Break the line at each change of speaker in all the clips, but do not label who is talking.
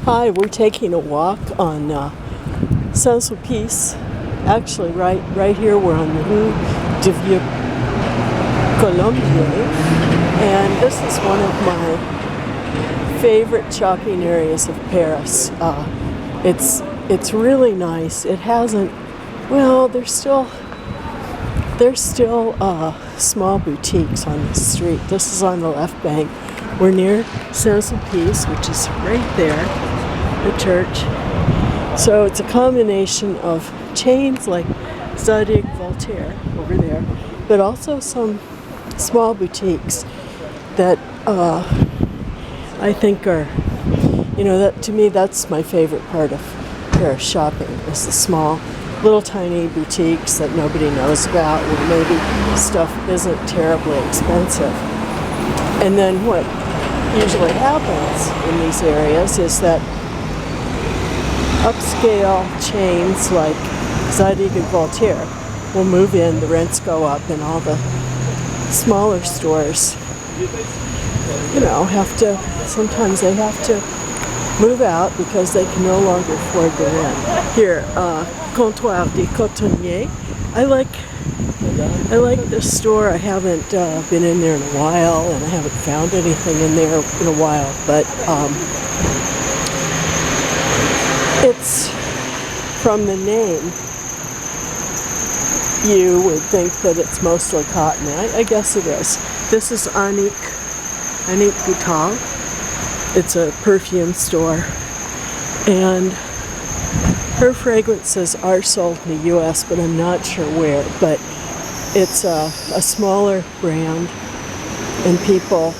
Hi, we're taking a walk on Saint-Sulpice. Actually, right here we're on the Rue de Vieux Colombier, and this is one of my favorite shopping areas of Paris. It's really nice. It hasn't. Well, there's still small boutiques on the street. This is on the left bank. We're near Saint-Sulpice, which is right there, the church. So it's a combination of chains like Zadig, Voltaire over there, but also some small boutiques that I think are, that to me that's my favorite part of Paris shopping, is the small, little tiny boutiques that nobody knows about, where maybe stuff isn't terribly expensive. And then what usually happens in these areas is that upscale chains like Zadig and Voltaire will move in, the rents go up, and all the smaller stores, sometimes they have to move out because they can no longer afford the rent. Here, Comptoir des Cotonniers. I like this store. I haven't been in there in a while, and I haven't found anything in there in a while, but it's, from the name, you would think that it's mostly cotton. I guess it is. This is Antik Batik. It's a perfume store, and her fragrances are sold in the U.S., but I'm not sure where. But it's a smaller brand, and people,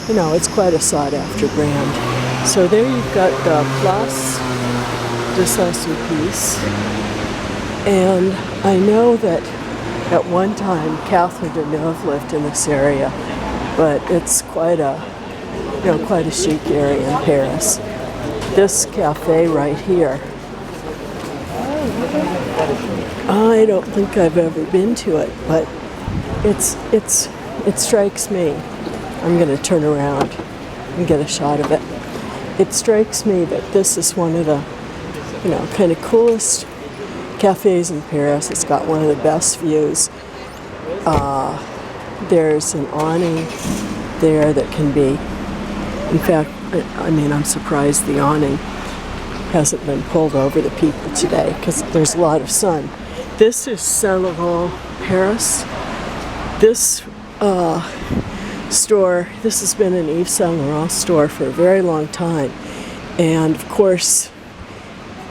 it's quite a sought-after brand. So there you've got the Place de Saint-Sulpice, and I know that at one time Catherine Deneuve lived in this area, but it's quite a chic area in Paris. This cafe right here, I don't think I've ever been to it, but it strikes me. I'm going to turn around and get a shot of it. It strikes me that this is one of the, kind of coolest cafes in Paris. It's got one of the best views. There's an awning there that can be, in fact, I'm surprised the awning hasn't been pulled over the people today because there's a lot of sun. This is Saint Laurent Paris. This store, this has been an Yves Saint Laurent store for a very long time. And of course,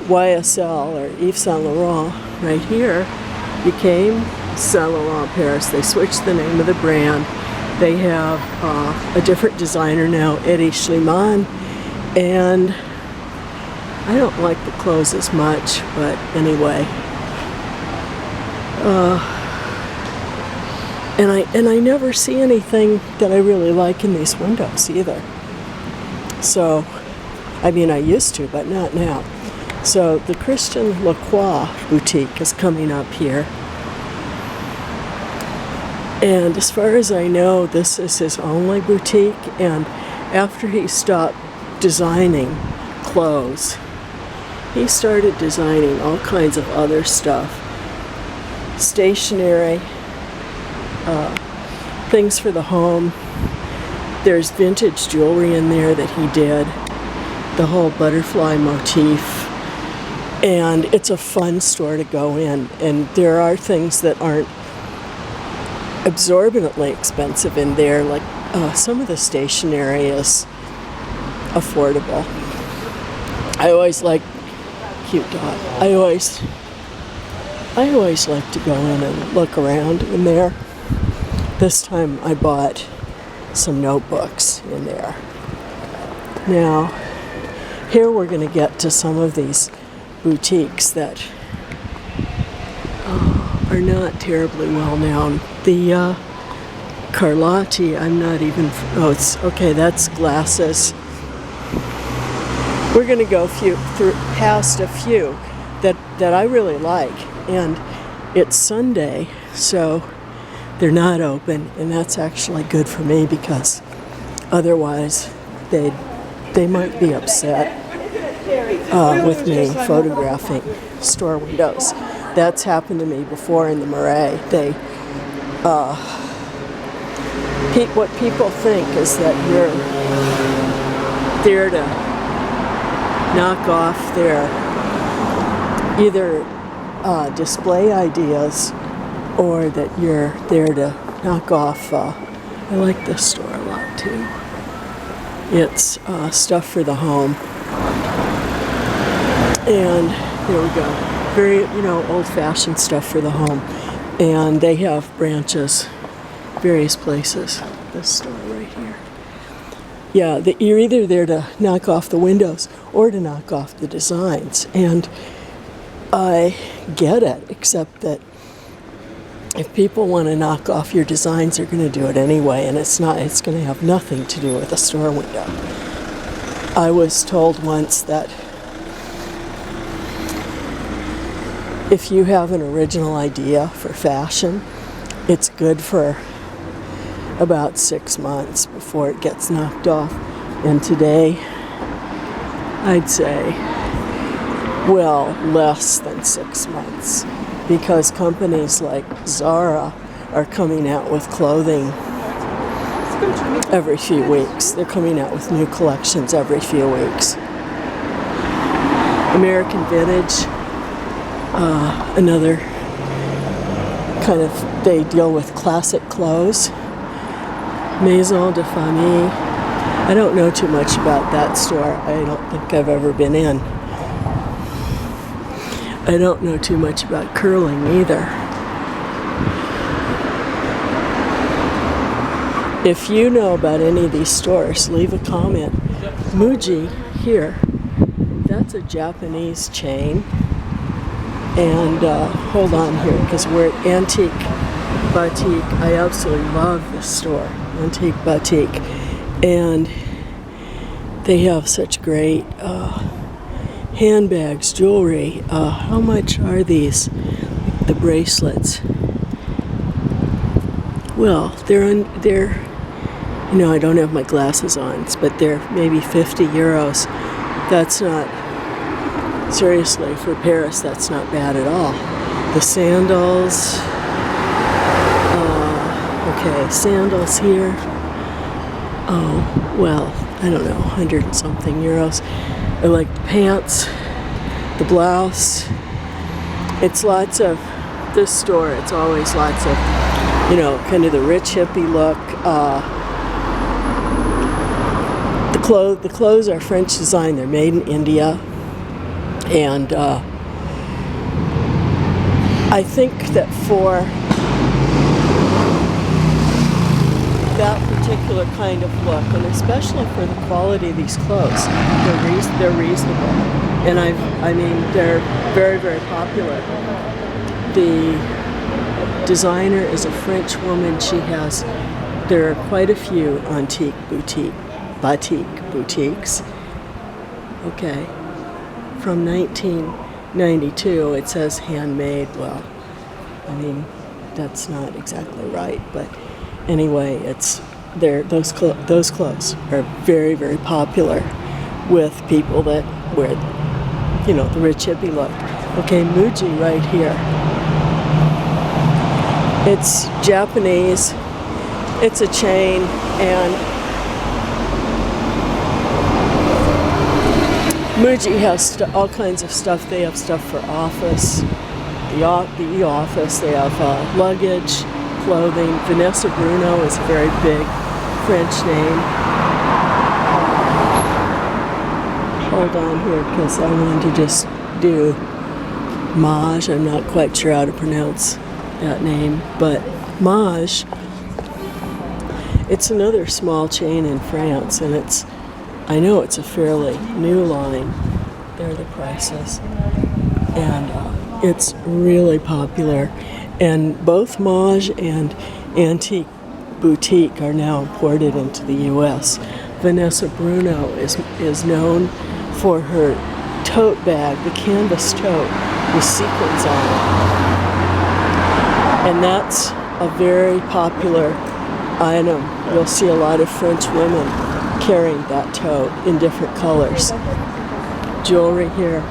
YSL, or Yves Saint Laurent, right here, became Saint Laurent Paris. They switched the name of the brand. They have a different designer now, Eddie Schliemann, and I don't like the clothes as much, but anyway. And I never see anything that I really like in these windows either. So, I used to, but not now. So the Christian Lacroix boutique is coming up here. And as far as I know, this is his only boutique, and after he stopped designing clothes, he started designing all kinds of other stuff. Stationery, things for the home. There's vintage jewelry in there that he did, the whole butterfly motif. And it's a fun store to go in, and there are things that aren't exorbitantly expensive in there, like some of the stationery is affordable. I always like cute dog. I always like to go in and look around in there. This time I bought some notebooks in there. Now, here we're going to get to some of these boutiques that are not terribly well known. The Carlotti, I'm not even, that's glasses. We're going to go past a few that I really like, and it's Sunday, so they're not open, and that's actually good for me because otherwise they might be upset. with me photographing store windows. That's happened to me before in the Maje. What people think is that you're there to knock off their either display ideas, or that you're there to knock off. I like this store a lot too. It's stuff for the home, and here we go. Very, old-fashioned stuff for the home, and they have branches, various places. This store right here. Yeah, you're either there to knock off the windows or to knock off the designs, and I get it, except that if people want to knock off your designs, they're going to do it anyway, and it's going to have nothing to do with a store window. I was told once that if you have an original idea for fashion, it's good for about 6 months before it gets knocked off. And today, I'd say, well, less than 6 months, because companies like Zara are coming out with clothing every few weeks. They're coming out with new collections every few weeks. American Vintage, another kind of, they deal with classic clothes. Maison de Famille. I don't know too much about that store. I don't think I've ever been in. I don't know too much about curling either. If you know about any of these stores, leave a comment. Muji here, that's a Japanese chain. And hold on here, because we're at Antik Batik. I absolutely love this store, Antik Batik. And they have such great handbags, jewelry. How much are these? The bracelets. Well, they're I don't have my glasses on, but they're maybe 50 euros. That's not, seriously, for Paris, that's not bad at all. The sandals, okay, sandals here. Oh, well, I don't know, 100 and something euros. I like the pants, the blouse. It's lots of, this store, it's always lots of, kind of the rich hippie look. The clothes are French design. They're made in India. And I think that for that particular kind of look, and especially for the quality of these clothes, they're reasonable. And I mean, they're very, very popular. The designer is a French woman. There are quite a few Antik Batik boutiques. Okay. From 1992, it says handmade. Well, I mean, that's not exactly right, but anyway, those clothes are very, very popular with people that wear, the rich hippie look. Okay, Muji right here. It's Japanese. It's a chain, and Muji has all kinds of stuff. They have stuff for office, the office. They have luggage, clothing. Vanessa Bruno is a very big French name. Hold on here, because I wanted to just do Maje. I'm not quite sure how to pronounce that name, but Maje, it's another small chain in France, and I know it's a fairly new line. There are the prices. And it's really popular. And both Maje and Antik Batik are now imported into the U.S. Vanessa Bruno is known for her tote bag, the canvas tote with sequins on it. And that's a very popular item. You'll see a lot of French women carrying that tote in different colors. jewelry here.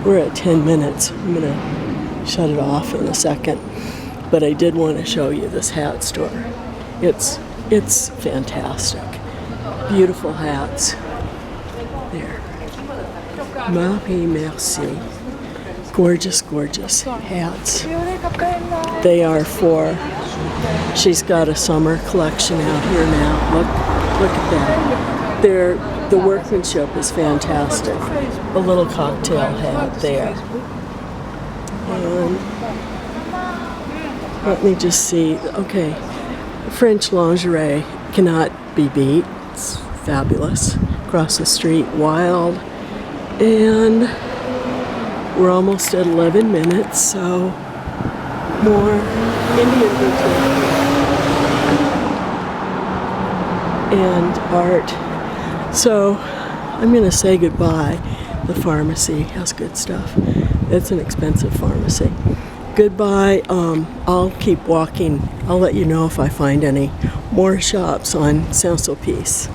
We're at 10 minutes. I'm gonna shut it off in a second. But I did want to show you this hat store. It's fantastic. Beautiful hats. There. Maje, merci. Gorgeous, gorgeous hats. They are for, she's got a summer collection out here now. Look at that. The workmanship is fantastic. A little cocktail hat there. And let me just see. Okay, French lingerie cannot be beat. It's fabulous. Across the street, wild. And we're almost at 11 minutes, so more Indian boutique and art. So I'm going to say goodbye. The pharmacy has good stuff. It's an expensive pharmacy. Goodbye. I'll keep walking. I'll let you know if I find any more shops on Saint-Sulpice.